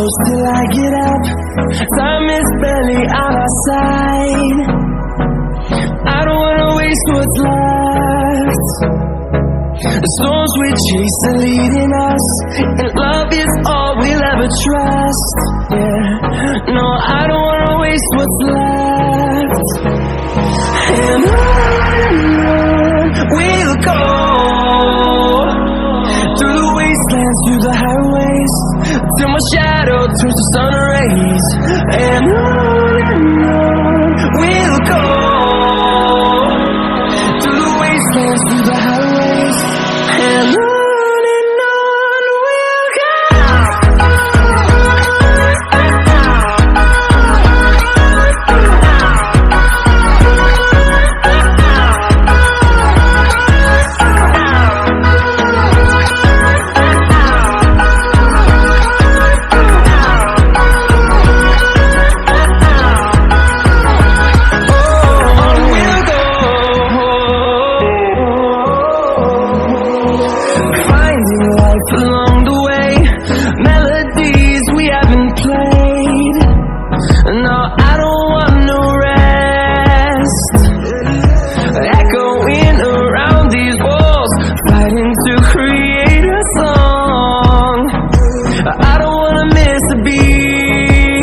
close till I get up. Time is barely on our side. I don't wanna waste what's left. The storms we chase are leading us, and love is all we'll ever trust. Yeah, no, I don't wanna waste what's left. And on we'll go, through the wastelands, through the highways, till my shadow turns to sun rays. And on we'll go, through the wastelands, through the highways, and on we'll go. Along the way, melodies we haven't played. No, I don't want no rest. Echoing around these walls, fighting to create a song. I don't wanna miss a beat.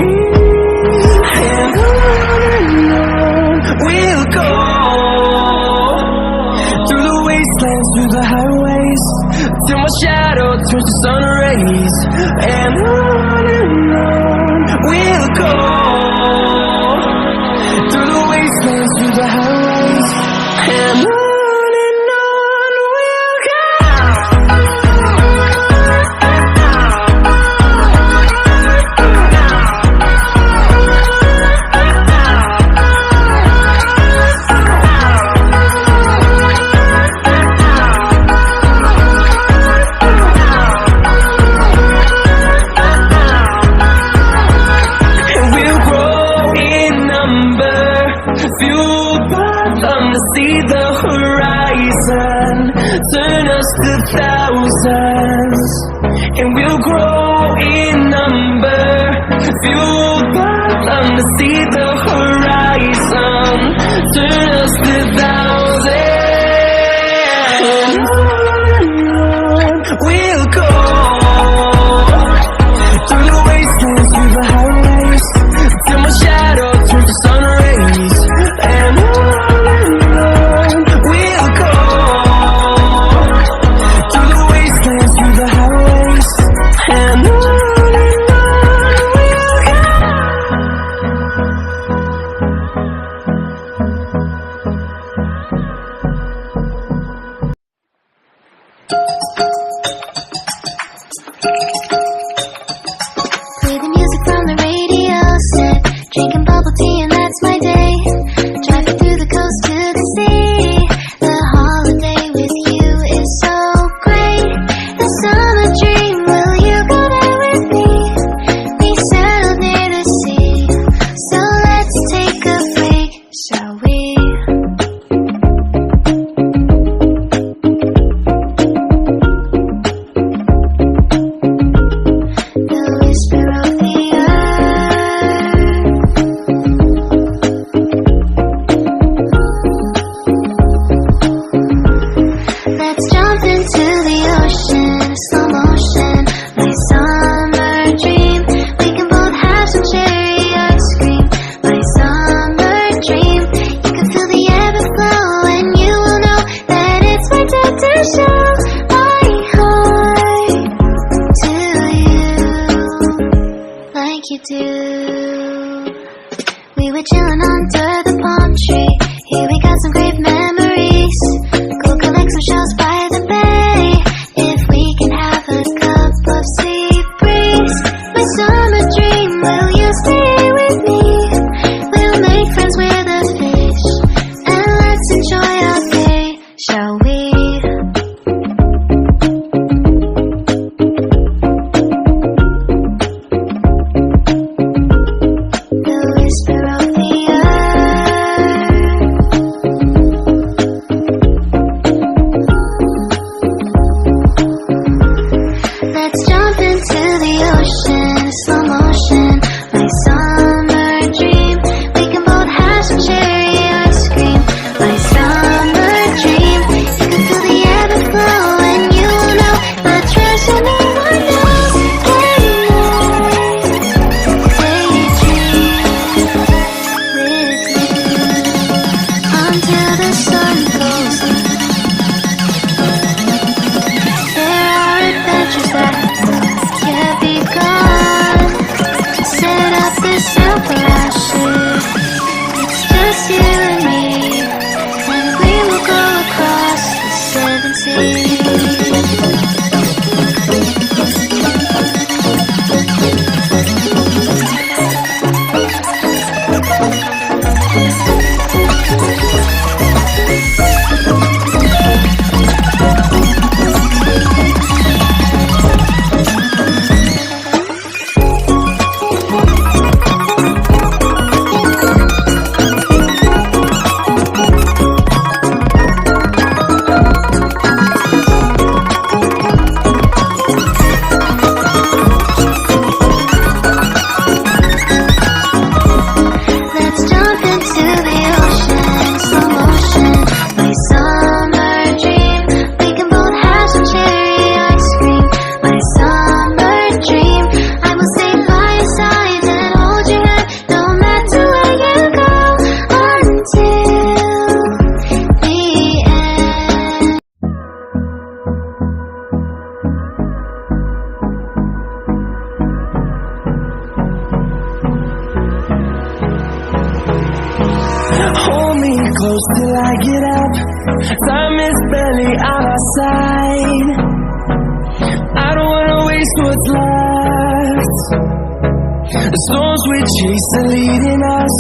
And on we'll go, through the wastelands, through the highways, till my shadow turns to sun rays. And on we'll go, through the wastelands, through the highways, and on we'll go. Fueled by them to see the horizon, turn us to thousands, and we'll grow in number. Fueled by them to see the horizon, turn us to thousands. We'll go, through the wastelands, through the highways, till my shadow turns to sun rays. And on we'll go, through the wastelands, through the highways, and on we'll go. Play the music from the radio set, drinking bubble tea and that's my day. Driving through the coast to the sea, the holiday with you is so great. The summer dream, will you go there with me? We settled near the sea, so let's take a break, shall we? The whisper of the let's jump into the ocean, slow motion, my summer dream. We can both have some cherry ice cream, my summer dream. You can feel the ebb and flow, and you will know that it's my time to show my heart to you, like you do. We were chilling under the palm tree, here we got some great memories. Go collect some shells by the bay, if we can have a cup of sea breeze. My summer dream, will you stay with me? We'll make friends with the fish, and let's enjoy our day, shall we? The whisper of the earth Hold me close till I get up. Time is barely on our side. I don't wanna waste what's left. The storms we chase are leading us,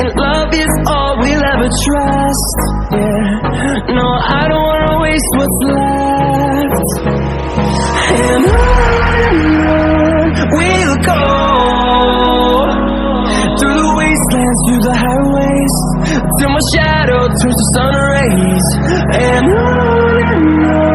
and love is all we'll ever trust. Yeah, no, I don't wanna waste what's left. And on we'll go, through the wastelands, through the highways, till my shadow turns to sun rays. And on